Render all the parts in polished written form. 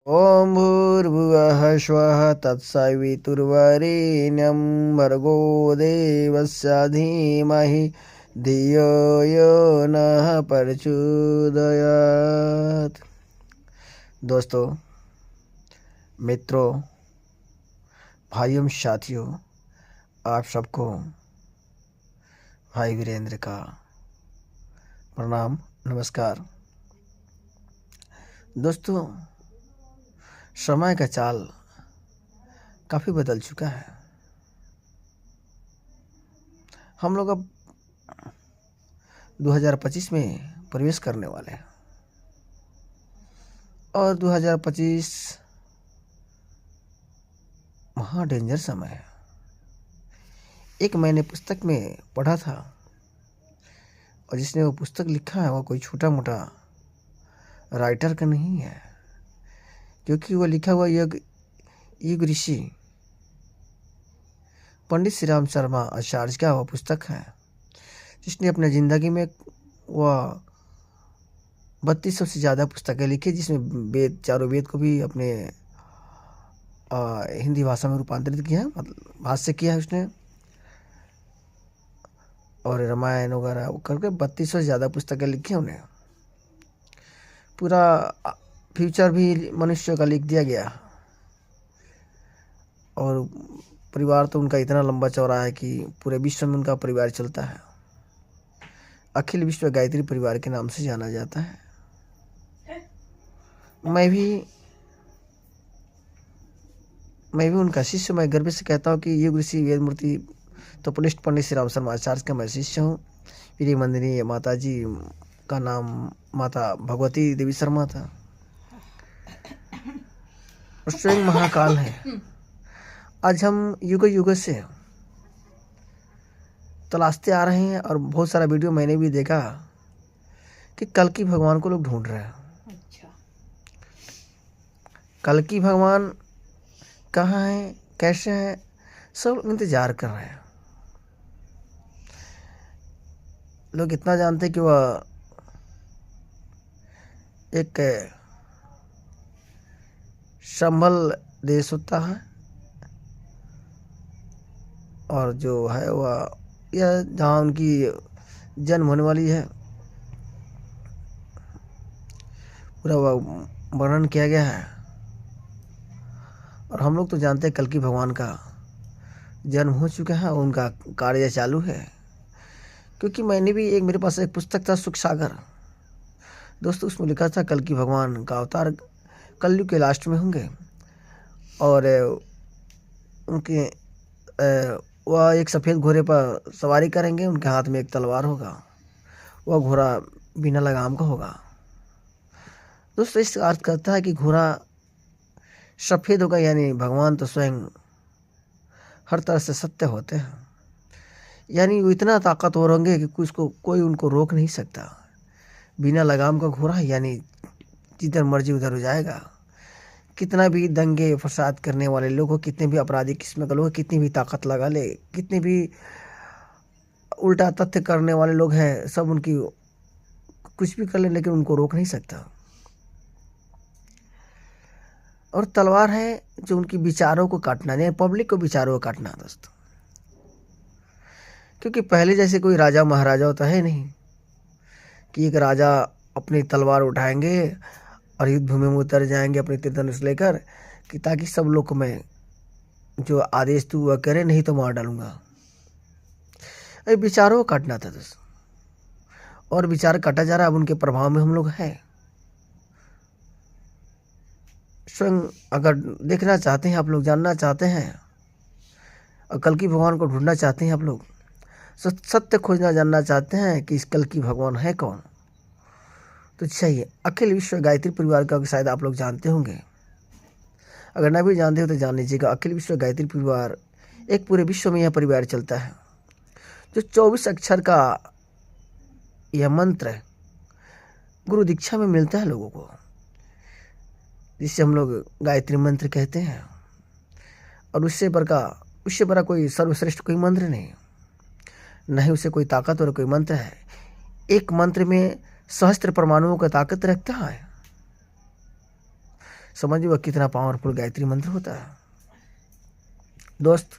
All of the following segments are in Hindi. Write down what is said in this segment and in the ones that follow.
ॐ भूर्भुवः स्वः तत्सवितुर्वरेण्यं भर्गो देवस्य धीमहि धियो यो नः प्रचोदयात्। दोस्तों, मित्रों, भाइयों, साथियों, आप सबको भाई वीरेंद्र का प्रणाम, नमस्कार। दोस्तों, समय का चाल काफ़ी बदल चुका है। हम लोग अब 2025 में प्रवेश करने वाले हैं और 2025 महा डेंजर समय है। एक मैंने पुस्तक में पढ़ा था और जिसने वो पुस्तक लिखा है वो कोई छोटा मोटा राइटर का नहीं है, क्योंकि वो लिखा हुआ युग ऋषि पंडित श्री राम शर्मा आचार्य का वह पुस्तक है, जिसने अपने ज़िंदगी में वह 3200 से ज़्यादा पुस्तकें लिखी, जिसमें चारों वेद को भी अपने हिंदी भाषा में रूपांतरित किया है, मतलब भाष्य किया है उसने, और रामायण वगैरह करके 3200 से ज़्यादा पुस्तकें लिखी हैं उन्हें। पूरा फ्यूचर भी मनुष्य का लिख दिया गया और परिवार तो उनका इतना लंबा चौड़ा है कि पूरे विश्व में उनका परिवार चलता है। अखिल विश्व गायत्री परिवार के नाम से जाना जाता है। मैं भी उनका शिष्य, मैं गर्व से कहता हूँ कि युग ऋषि वेद मूर्ति तो पंडित श्री राम शर्मा आचार्य का मैं शिष्य हूँ। मेरी मंदिनी माता जी का नाम माता भगवती देवी शर्मा था और स्वयं महाकाल है। आज हम युग से तलाशते आ रहे हैं और बहुत सारा वीडियो मैंने भी देखा कि कल्कि भगवान को लोग ढूंढ रहे हैं। अच्छा, कल्कि भगवान कहाँ हैं, कैसे हैं, सब इंतजार कर रहे हैं। लोग इतना जानते हैं कि वह एक संभल देश होता है और जो है वह यह जहाँ उनकी जन्म होने वाली है, पूरा वह वर्णन किया गया है। और हम लोग तो जानते हैं कल्कि भगवान का जन्म हो चुका है और उनका कार्य चालू है, क्योंकि मैंने भी मेरे पास एक पुस्तक था सुख सागर। दोस्तों, उसमें लिखा था कल्कि भगवान का अवतार कलयुग के लास्ट में होंगे और उनके वह एक सफ़ेद घोड़े पर सवारी करेंगे, उनके हाथ में एक तलवार होगा, वह घोड़ा बिना लगाम का होगा। दोस्तों, इस अर्थ करता है कि घोड़ा सफ़ेद होगा, यानी भगवान तो स्वयं हर तरह से सत्य होते हैं, यानी वो इतना ताकतवर होंगे कि कोई उनको रोक नहीं सकता। बिना लगाम का घोड़ा, यानी जिधर मर्जी उधर हो जाएगा। कितना भी दंगे फसाद करने वाले लोग हो, कितने भी अपराधी किस्म के लोग, कितनी भी ताकत लगा ले, कितने भी उल्टा तथ्य करने वाले लोग हैं, सब उनकी कुछ भी कर ले, लेकिन उनको रोक नहीं सकता। और तलवार है जो उनकी विचारों को काटना, नहीं पब्लिक को विचारों को काटना दोस्तों। क्योंकि पहले जैसे कोई राजा महाराजा होता है नहीं कि एक राजा अपनी तलवार उठाएंगे और युद्ध भूमि में उतर जाएंगे अपने तीर धनुष लेकर, कि ताकि सब लोग में जो आदेश तू वह करे, नहीं तो मार डालूंगा। अरे विचारों को काटना था दोस्तों, और विचार काटा जा रहा है। अब उनके प्रभाव में हम लोग हैं। स्वयं अगर देखना चाहते हैं आप लोग, जानना चाहते हैं और कल्कि भगवान को ढूंढना चाहते हैं आप लोग, सत्य खोजना जानना चाहते हैं कि इस कल्कि भगवान है कौन, तो चाहिए अखिल विश्व गायत्री परिवार का शायद आप लोग जानते होंगे। अगर ना भी जानते हो तो जान लीजिएगा। अखिल विश्व गायत्री परिवार एक पूरे विश्व में यह परिवार चलता है, जो 24 अक्षर का यह मंत्र गुरु दीक्षा में मिलता है लोगों को, जिसे हम लोग गायत्री मंत्र कहते हैं। और उससे बड़ा कोई सर्वश्रेष्ठ कोई मंत्र नहीं उससे कोई ताकत और कोई मंत्र है। एक मंत्र में सहस्त्र परमाणुओं का ताकत रखता है। समझिए वह कितना पावरफुल गायत्री मंत्र होता है दोस्त।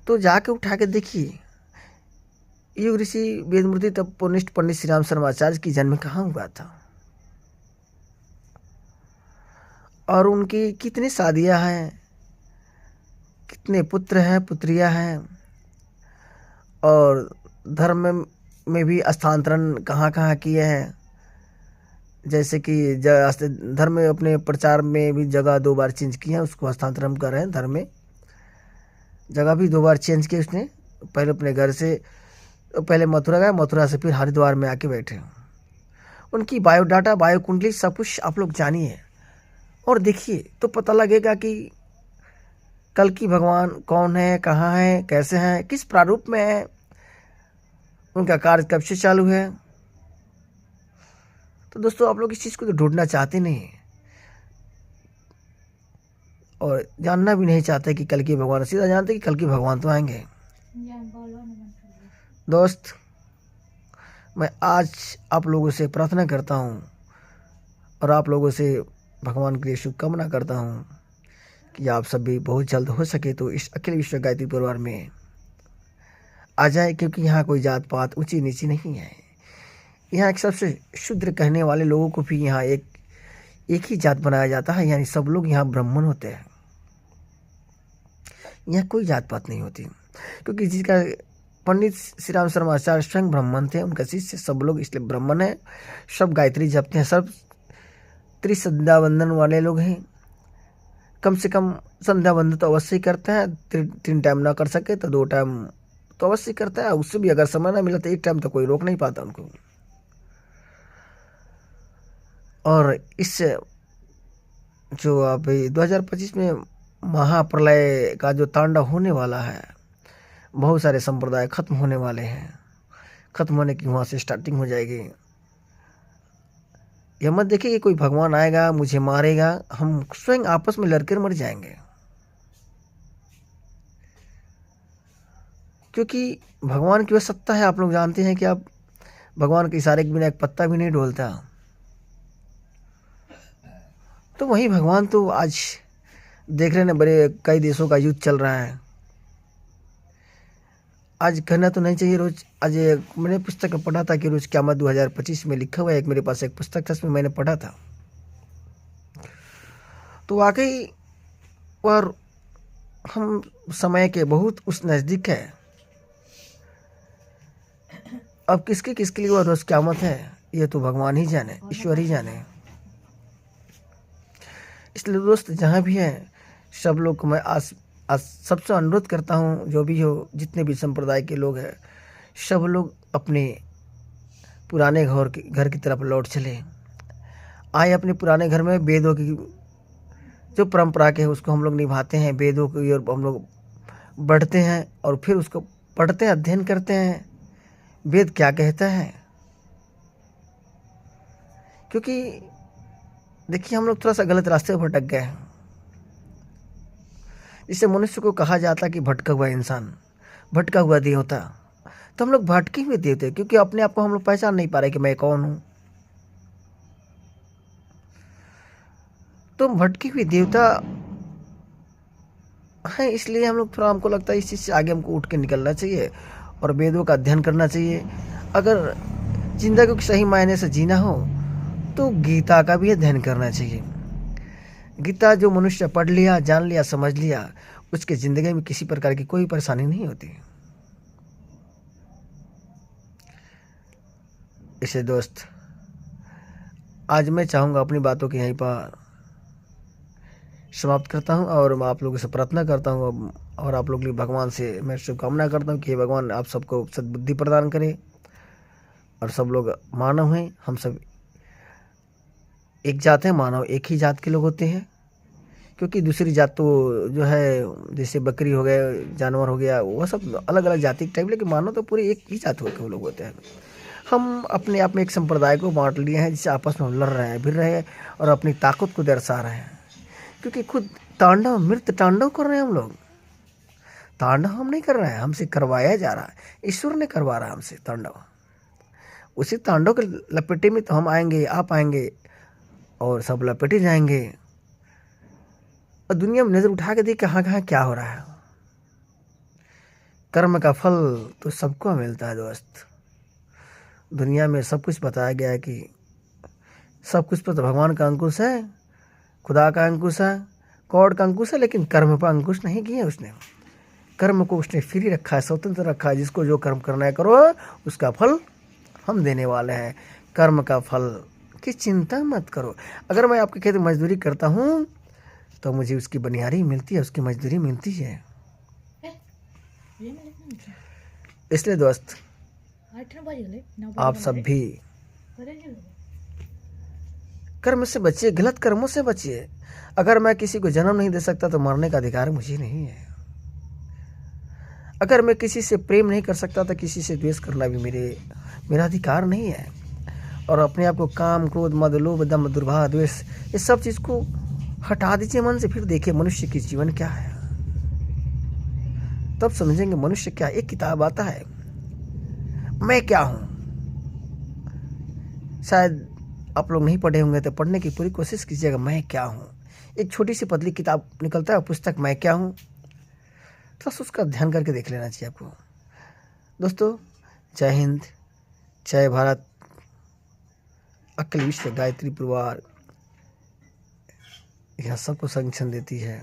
तो जाके उठा के देखिए, युग ऋषि वेदमूर्ति तपोनिष्ठ पंडित श्री राम शर्माचार्य की जन्म कहाँ हुआ था, और उनकी कितनी शादियां हैं, कितने पुत्र हैं, पुत्रियां हैं, और धर्म में भी स्थानांतरण कहाँ कहाँ किए हैं। जैसे कि धर्म में अपने प्रचार में भी जगह 2 बार चेंज किए हैं, उसको हस्तांतरण कर रहे हैं। धर्म में जगह भी 2 बार चेंज की उसने। पहले अपने घर से पहले मथुरा गया, मथुरा से फिर हरिद्वार में आके बैठे। उनकी बायोडाटा, बायो कुंडली सब कुछ आप लोग जानिए और देखिए, तो पता लगेगा कि कल की भगवान कौन है, कहाँ है, कैसे हैं, किस प्रारूप में है, उनका कार्य कब से चालू है। तो दोस्तों, आप लोग इस चीज़ को तो ढूंढना चाहते नहीं और जानना भी नहीं चाहते कि कल की भगवान, सीधा जानते कि कल की भगवान तो आएंगे। दोस्त, मैं आज आप लोगों से प्रार्थना करता हूँ और आप लोगों से भगवान के लिए शुभकामना करता हूँ कि आप सभी बहुत जल्द हो सके तो इस अखिल विश्व गायत्री परिवार में आ जाए, क्योंकि यहाँ कोई जात पात ऊंची नीची नहीं है। यहाँ एक सबसे शुद्र कहने वाले लोगों को भी यहाँ एक ही जात बनाया जाता है, यानी सब लोग यहाँ ब्राह्मण होते हैं। यहाँ कोई जात पात नहीं होती, क्योंकि जिसका पंडित श्री राम शर्माचार्य स्वयं ब्राह्मण थे, उनका शिष्य सब लोग इसलिए ब्राह्मण है। सब गायत्री जपते हैं, सब त्रिसंध्या वंदन वाले लोग हैं। कम से कम संध्या वंदन तो अवश्य ही करते हैं। 3 टाइम ना कर सके तो 2 टाइम तो अवश्य करता है। उससे भी अगर समय ना मिला तो 1 टाइम तो कोई रोक नहीं पाता उनको। और इस जो अभी 2025 में महाप्रलय का जो तांडव होने वाला है, बहुत सारे संप्रदाय खत्म होने वाले हैं। खत्म होने की वहाँ से स्टार्टिंग हो जाएगी। यह मत देखिए कि कोई भगवान आएगा मुझे मारेगा, हम स्वयं आपस में लड़कर मर जाएंगे। क्योंकि भगवान की वह सत्ता है, आप लोग जानते हैं कि आप भगवान के इशारे के बिना एक पत्ता भी नहीं डोलता। तो वही भगवान तो आज देख रहे हैं, बड़े कई देशों का युद्ध चल रहा है। आज कहना तो नहीं चाहिए रोज। आज मैंने पुस्तक में पढ़ा था कि रोज क़यामत 2025 में लिखा हुआ है। एक मेरे पास एक पुस्तक था, उसमें मैंने पढ़ा था। तो वाकई और हम समय के बहुत उस नज़दीक है। अब किसके लिए वह रोज क़यामत है, ये तो भगवान ही जाने, ईश्वर ही जाने। इसलिए दोस्त, जहाँ भी है सब लोग को मैं आज सबसे अनुरोध करता हूँ, जो भी हो, जितने भी संप्रदाय के लोग हैं, सब लोग अपने पुराने घर की तरफ लौट चले आए। अपने पुराने घर में वेदों की जो परंपरा के है उसको हम लोग निभाते हैं। वेदों की ओर हम लोग बढ़ते हैं और फिर उसको पढ़ते हैं, अध्ययन करते हैं, वेद क्या कहता है। क्योंकि देखिए, हम लोग थोड़ा सा गलत रास्ते पर भटक गए हैं। इससे मनुष्य को कहा जाता कि भटका हुआ इंसान, भटका हुआ देवता। तो हम लोग भटके हुए देवते, क्योंकि अपने आप को हम लोग पहचान नहीं पा रहे कि मैं कौन हूँ। तो भटके हुए देवता हैं, इसलिए हम लोग थोड़ा, हमको लगता है इस चीज़ से आगे हमको उठ के निकलना चाहिए और वेदों का अध्ययन करना चाहिए। अगर जिंदगी को सही मायने से जीना हो तो गीता का भी अध्ययन करना चाहिए। गीता जो मनुष्य पढ़ लिया, जान लिया, समझ लिया, उसके ज़िंदगी में किसी प्रकार की कोई परेशानी नहीं होती। इसे दोस्त, आज मैं चाहूँगा अपनी बातों को यहीं पर समाप्त करता हूँ और मैं आप लोगों से प्रार्थना करता हूँ और आप लोग के लिए भगवान से मैं शुभकामना करता हूँ कि भगवान आप सबको सद्बुद्धि प्रदान करे और सब लोग मानव हैं। हम सब एक जात है, मानव एक ही जात के लोग होते हैं। क्योंकि दूसरी जात तो जो है, जैसे बकरी हो गए, जानवर हो गया, वह सब अलग अलग जाति के टाइप, लेकिन मानव तो पूरे एक ही जात के वो लोग होते हैं। हम अपने आप में एक संप्रदाय को बांट लिए हैं, जिससे आपस में हम लड़ रहे हैं, भिड़ रहे हैं और अपनी ताकत को दर्शा रहे हैं। क्योंकि खुद तांडव, नृत्य तांडव कर रहे हैं हम लोग। तांडव हम नहीं कर रहे हैं, हमसे करवाया जा रहा है, ईश्वर ने करवा रहा है हमसे तांडव। उसी तांडव के लपेटे में तो हम आएंगे, आप आएंगे और सब लपेटे जाएंगे। और दुनिया में नज़र उठा के देख कहाँ कहाँ क्या हो रहा है। कर्म का फल तो सबको मिलता है दोस्त। दुनिया में सब कुछ बताया गया है कि सब कुछ पर तो भगवान का अंकुश है, खुदा का अंकुश है, गॉड का अंकुश है, लेकिन कर्म पर अंकुश नहीं किया उसने। कर्म को उसने फ्री रखा है, स्वतंत्र रखा है। जिसको जो कर्म करना है करो, उसका फल हम देने वाले हैं। कर्म का फल की चिंता मत करो। अगर मैं आपके खेत में मजदूरी करता हूँ तो मुझे उसकी बनिहारी मिलती है, उसकी मजदूरी मिलती है। इसलिए दोस्त, आप सब भी कर्म से बचिए, गलत कर्मों से बचिए। अगर मैं किसी को जन्म नहीं दे सकता तो मरने का अधिकार मुझे नहीं है। अगर मैं किसी से प्रेम नहीं कर सकता तो किसी से द्वेष करना भी मेरा अधिकार नहीं है। और अपने आप को काम, क्रोध, मद, लोभ, दम्भ, दुर्भाव, द्वेष, इस सब चीज़ को हटा दीजिए मन से। फिर देखिए मनुष्य की जीवन क्या है, तब समझेंगे मनुष्य क्या। एक किताब आता है, मैं क्या हूँ, शायद आप लोग नहीं पढ़े होंगे तो पढ़ने की पूरी कोशिश कीजिएगा। मैं क्या हूँ, एक छोटी सी पतली किताब निकलता है, पुस्तक मैं क्या हूँ। थोड़ा सा उसका ध्यान करके देख लेना चाहिए आपको। दोस्तों, जय हिंद, जय भारत। अखिल विश्व गायत्री परिवार यह सबको संरक्षण देती है।